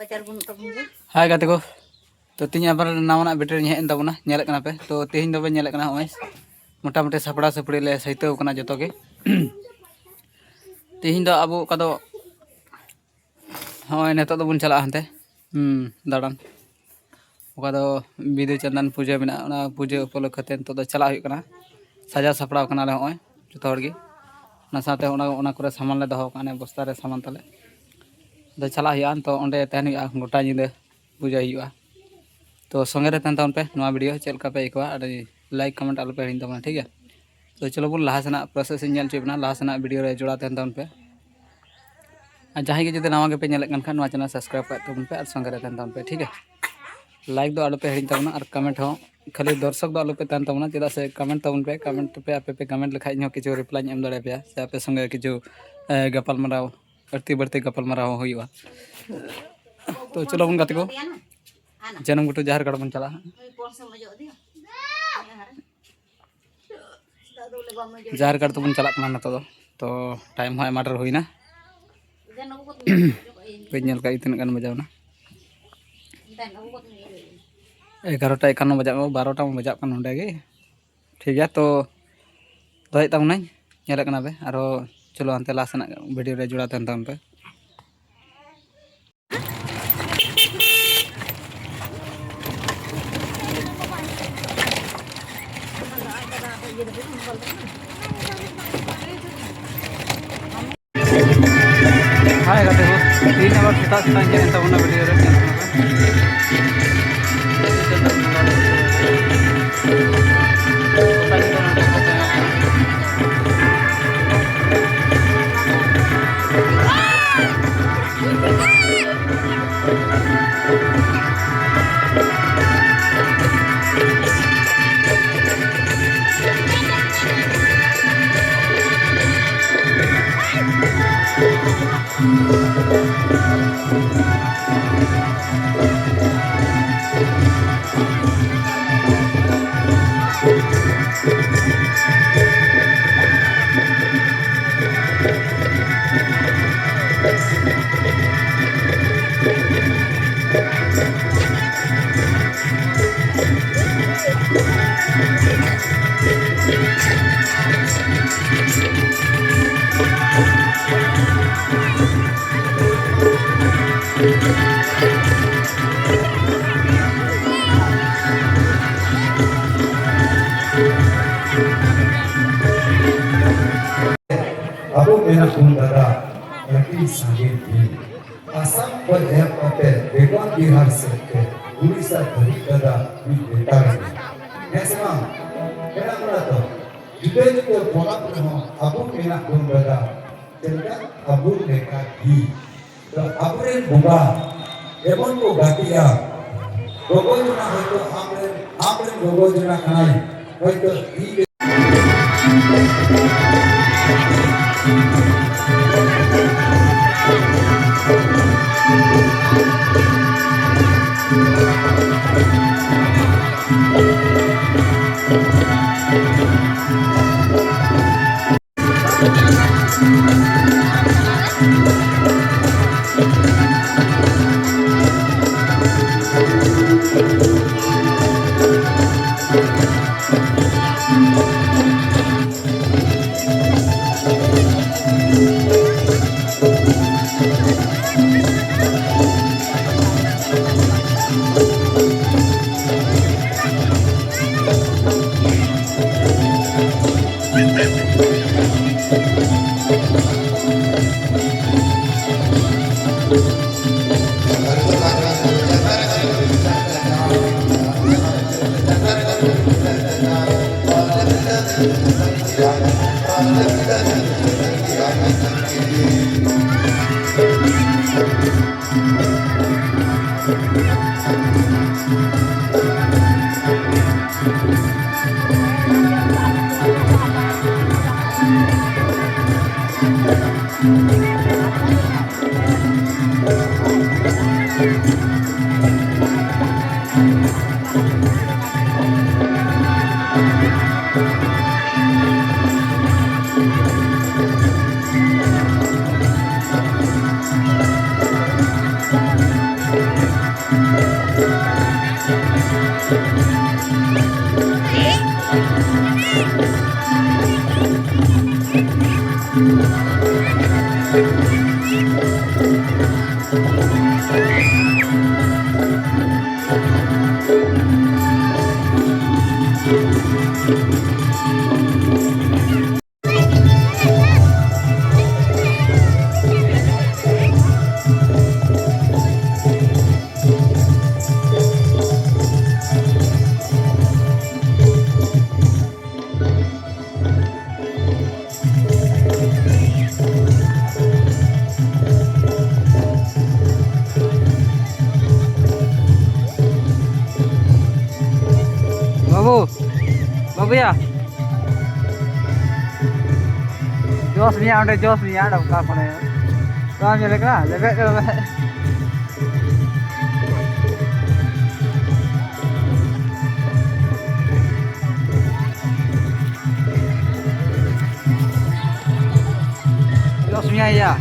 हाय गाते को तो तीन आबार नावाना बेटर हेन तबना नेलक कना पे तो तेहिन दबे नेलक कना होय मोटामोटी सापड़ा सापड़ी ले सहितो कना जतो के तेहिन दो अबो कदो होय नेतो दो बुन चला हनते दाड़ान ओका दो बिदु चंदन पूजा बिना ओना पूजा उपलक्षते तो दो चला हुई कना सजा सापड़ा कना ले होय जतो हर गे ना साथे ओना करे सामान ले दहो कने बस्ता रे सामान तले दो चला हुआ तो ओंडे तहन हुआ गोटा निंदे पूजा हुआ तो संगे रे तहन पे नवा वीडियो चल का पे इकवा लाइक कमेंट आलो पे हिन तबना ठीक है। तो चलो बोल लहा सेना प्रोसेस नेल चेबना लहा सेना वीडियो रे जोड़ा तहन पे जहां के जदि नवा के पे नेल कन खान नवा चैनल सब्सक्राइब कर तबन पे और संगे रे तहन पे ठीक है। लाइक दो आलो पे हिन तबना और कमेंट हो खाली दर्शक दो आलो पे तहन तबना चेदा से कमेंट तबन पे आपे पे कमेंट लिखाइ नो किछु रिप्लाई एम दड़े पे से आपे संगे किछु गपाल मराव अड़ती बढ़ती गपाल मराव हुआ। तो चलो बन गाते को जन्म गुटू जहर गढ़ बन चला जहर गढ़ तो बन चला ना तो टाइम है माटर हुई ना पे नेल का इतने गान बजावना 11टा 51 बजा 12टा बजा नोडे गे ठीक है। तो दहै तबना नेल कना बे आरो चलो अंते लासना वीडियो रे जोड़ा तहन पे हाय गाते को तीन बार सेता सेता जेन तबना वीडियो रे Aku mena kundara lagi sangat ini. Asam pada apa dewan bihar sekte Urisa dari kada di betar. Nesma, kenapa tu? Jika juga bola penuh, aku mena kundara. Jadi aku mereka di. Aku yang buka, emon ko gatia. Gogo juna itu amren gogo juna kanai. Itu di बाबू बाबू या जोश नहीं आते जोश नहीं आड़ा का पड़े काम ये लेकर लेबे कर जोश नहीं आया